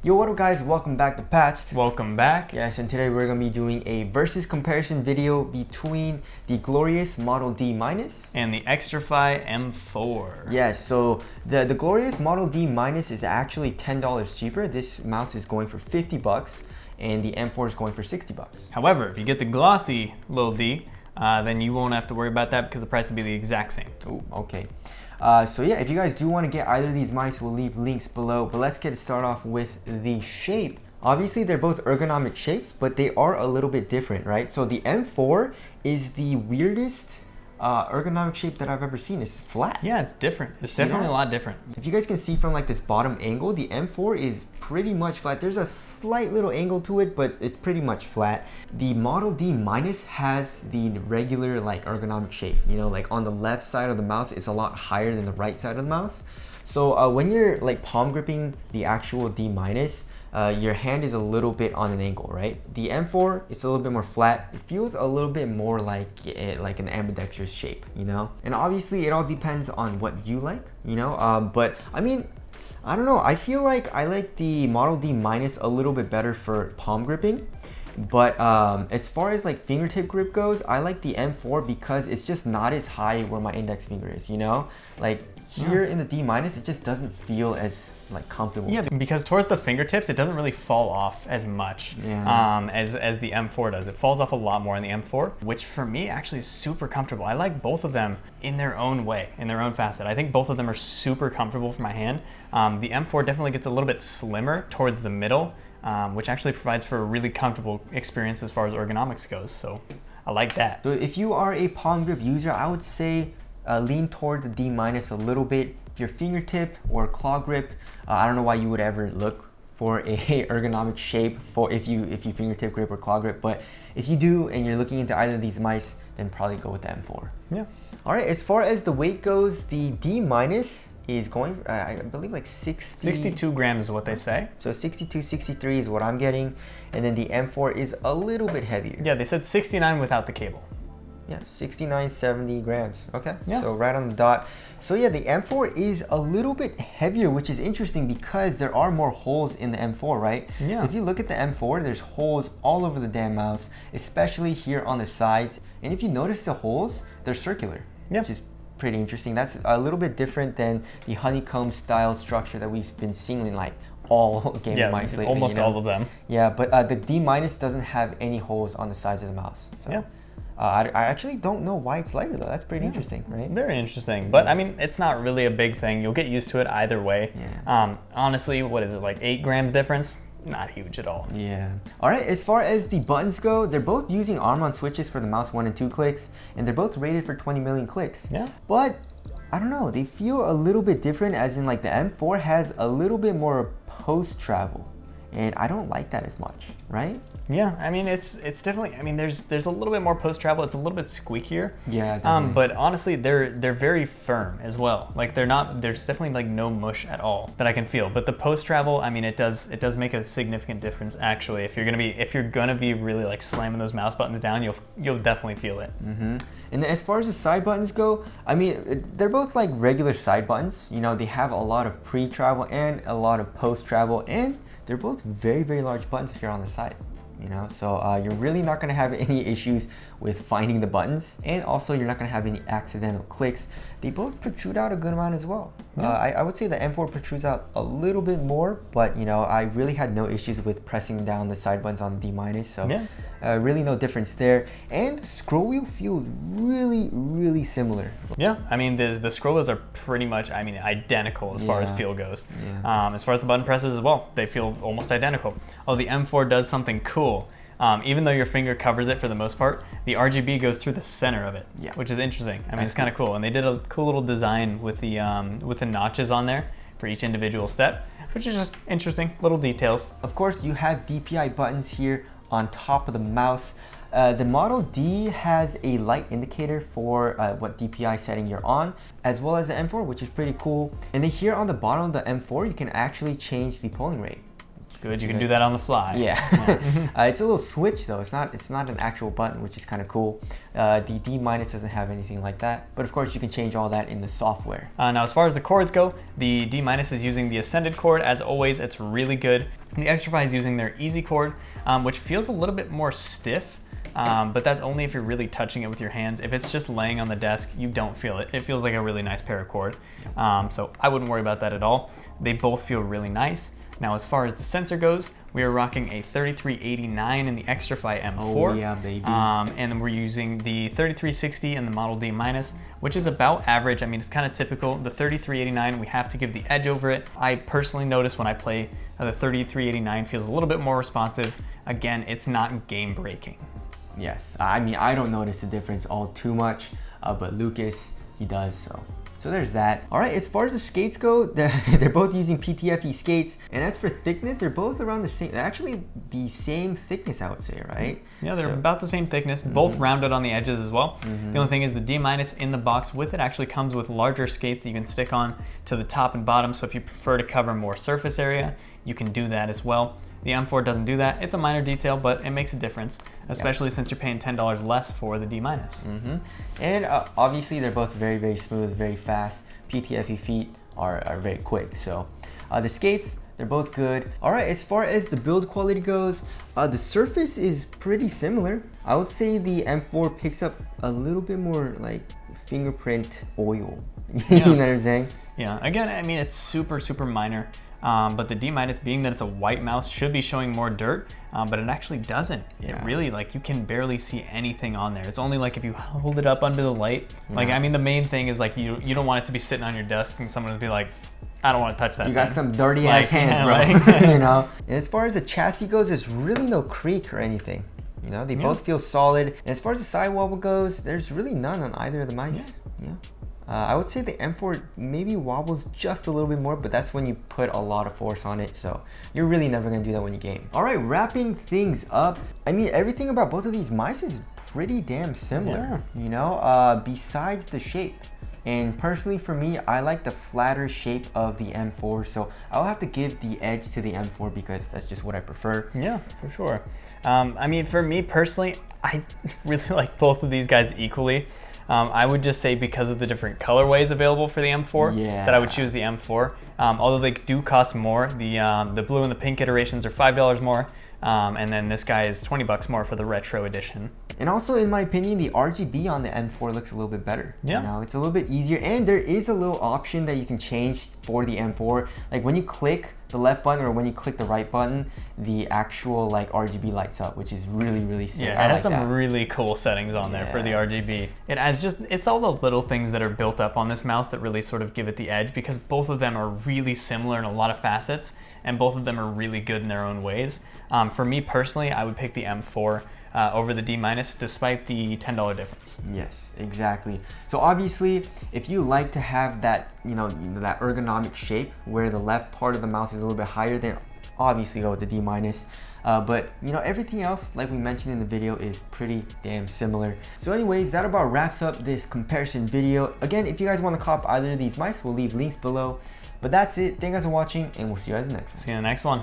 Yo, what up guys, welcome back to Patched. Welcome back. Yes, and today we're going to be doing a versus comparison video between the glorious Model D- and the XTRFY M4. Yes, so the glorious Model D- is actually $10 cheaper. This mouse is going for 50 bucks and the M4 is going for 60 bucks. However, if you get the glossy little D, then you won't have to worry about that because the price will be the exact same. Oh, okay. So yeah, if you guys do want to get either of these mice, we'll leave links below. But let's get it started off with the shape. Obviously, they're both ergonomic shapes, but they are a little bit different, right? So the M4 is the weirdest ergonomic shape that I've ever seen. It's flat. Yeah, it's different. It's definitely a lot different. If you guys can see from like this bottom angle, the M4 is pretty much flat. There's a slight little angle to it, but it's pretty much flat. The Model D- has the regular like ergonomic shape. You know, like on the left side of the mouse, it's a lot higher than the right side of the mouse. So when you're like palm gripping the actual D-, your hand is a little bit on an angle, right? The M4, it's a little bit more flat. It feels a little bit more like an ambidextrous shape, you know? And obviously it all depends on what you like, you know? But I mean, I don't know. I feel like I like the Model D- a little bit better for palm gripping. But as far as like fingertip grip goes, I like the M4 because it's just not as high where my index finger is, you know? Like here in the D-, it just doesn't feel as like comfortable. Yeah, because towards the fingertips, it doesn't really fall off as much as the M4 does. It falls off a lot more in the M4, which for me actually is super comfortable. I like both of them in their own way, in their own facet. I think both of them are super comfortable for my hand. The M4 definitely gets a little bit slimmer towards the middle, which actually provides for a really comfortable experience as far as ergonomics goes. So I like that. So if you are a palm grip user, I would say lean toward the D- a little bit. If you're fingertip or claw grip, I don't know why you would ever look for a ergonomic shape for if you fingertip grip or claw grip, but if you do and you're looking into either of these mice, then probably go with the M4. Yeah. All right, as far as the weight goes, the D- is going, I believe like 62 grams is what they say. So 62, 63 is what I'm getting. And then the M4 is a little bit heavier. Yeah, they said 69 without the cable. Yeah, 69, 70 grams. Okay, yeah. So right on the dot. So yeah, the M4 is a little bit heavier, which is interesting because there are more holes in the M4, right? Yeah. So if you look at the M4, there's holes all over the damn mouse, especially here on the sides. And if you notice the holes, they're circular, which is pretty interesting. That's a little bit different than the honeycomb style structure that we've been seeing in like all gaming mice lately. Almost all of them. Yeah, but the D- doesn't have any holes on the sides of the mouse. So. Yeah. I actually don't know why it's lighter though. That's pretty interesting, right? Very interesting. But I mean, it's not really a big thing. You'll get used to it either way. Yeah. Honestly, what is it, like 8 grams difference? Not huge at all. Yeah. All right, as far as the buttons go, they're both using arm-on switches for the mouse 1 and 2 clicks, and they're both rated for 20 million clicks. Yeah. But I don't know, they feel a little bit different, as in like the M4 has a little bit more post-travel. And I don't like that as much, right? Yeah, I mean, it's definitely, I mean, there's a little bit more post-travel. It's a little bit squeakier. Yeah, definitely. But honestly, they're very firm as well. Like there's definitely like no mush at all that I can feel. But the post-travel, I mean, it does make a significant difference actually. If you're gonna be really like slamming those mouse buttons down, you'll definitely feel it. Mm-hmm. And as far as the side buttons go, I mean, they're both like regular side buttons. You know, they have a lot of pre-travel and a lot of post-travel, and they're both very, very large buttons here on the side, you know? So you're really not gonna have any issues with finding the buttons, and also you're not gonna have any accidental clicks. They both protrude out a good amount as well. Yeah. I would say the M4 protrudes out a little bit more, but you know, I really had no issues with pressing down the side buttons on the D-, so really no difference there. And the scroll wheel feels really, really similar. Yeah, I mean, the scroll wheels are pretty much, I mean, identical as far as feel goes. Yeah. As far as the button presses as well, they feel almost identical. Oh, the M4 does something cool. Even though your finger covers it for the most part, the RGB goes through the center of it, which is interesting. I mean, it's kind of cool. And they did a cool little design with the notches on there for each individual step, which is just interesting, little details. Of course, you have DPI buttons here on top of the mouse. The Model D has a light indicator for what DPI setting you're on, as well as the M4, which is pretty cool. And then here on the bottom of the M4, you can actually change the polling rate. Good, you can do that on the fly. Yeah. It's a little switch though. It's not an actual button, which is kind of cool. The D- doesn't have anything like that, but of course you can change all that in the software. Now as far as the cords go, the D- is using the Ascended cord. As always, it's really good. The XTRFY is using their Easy cord, which feels a little bit more stiff. But that's only if you're really touching it with your hands. If it's just laying on the desk, you don't feel it. It feels like a really nice paracord. So I wouldn't worry about that at all. They both feel really nice. Now, as far as the sensor goes, we are rocking a 3389 in the XTRFY M4. Oh yeah, baby. And then we're using the 3360 in the Model D-, which is about average. I mean, it's kind of typical. The 3389, we have to give the edge over it. I personally notice when I play, the 3389 feels a little bit more responsive. Again, it's not game breaking. Yes, I mean, I don't notice the difference all too much, but Lucas, he does, so there's that. All right, as far as the skates go, they're both using PTFE skates, and as for thickness, they're both around the same, actually the same thickness, I would say, right? Yeah, they're about the same thickness, both rounded on the edges as well. The only thing is the D- in the box with it actually comes with larger skates that you can stick on to the top and bottom, so if you prefer to cover more surface area, you can do that as well. The M4 doesn't do that. It's a minor detail, but it makes a difference, especially since you're paying $10 less for the D-. And obviously they're both very, very smooth, very fast. PTFE feet are very quick. So the skates, they're both good. All right, as far as the build quality goes, the surface is pretty similar. I would say the M4 picks up a little bit more like fingerprint oil. You know what I'm saying? Yeah, again, I mean, it's super, super minor. But the D- being that it's a white mouse should be showing more dirt, but it actually doesn't. It really, like, you can barely see anything on there. It's only like if you hold it up under the light. Like, I mean, the main thing is like you don't want it to be sitting on your desk and someone would be like, I don't want to touch that. You got some dirty ass hands, bro. You know. And as far as the chassis goes, there's really no creak or anything. You know, they both feel solid. And as far as the side wobble goes, there's really none on either of the mice. Yeah. I would say the M4 maybe wobbles just a little bit more, but that's when you put a lot of force on it, so you're really never gonna do that when you game. All right, wrapping things up. I mean, everything about both of these mice is pretty damn similar, you know, besides the shape. And personally for me, I like the flatter shape of the M4, so I'll have to give the edge to the M4 because that's just what I prefer. Yeah, for sure. I mean, for me personally, I really like both of these guys equally. I would just say because of the different colorways available for the M4, that I would choose the M4. Although they do cost more. The blue and the pink iterations are $5 more, and then this guy is $20 more for the retro edition. And also, in my opinion, the RGB on the M4 looks a little bit better. Yeah. You know, it's a little bit easier, and there is a little option that you can change for the M4. Like when you click the left button or when you click the right button, the actual like RGB lights up, which is really, really sick. Yeah, it has some really cool settings on there for the RGB. It's all the little things that are built up on this mouse that really sort of give it the edge, because both of them are really similar in a lot of facets, and both of them are really good in their own ways. For me personally, I would pick the M4 over the D-, despite the $10 difference. Yes, exactly. So obviously, if you like to have that, you know, that ergonomic shape where the left part of the mouse is a little bit higher, then obviously go with the D-. But you know, everything else, like we mentioned in the video, is pretty damn similar. So anyways, that about wraps up this comparison video. Again, if you guys want to cop either of these mice, we'll leave links below. But that's it. Thank you guys for watching, and we'll see you guys in the next one. See you in the next one.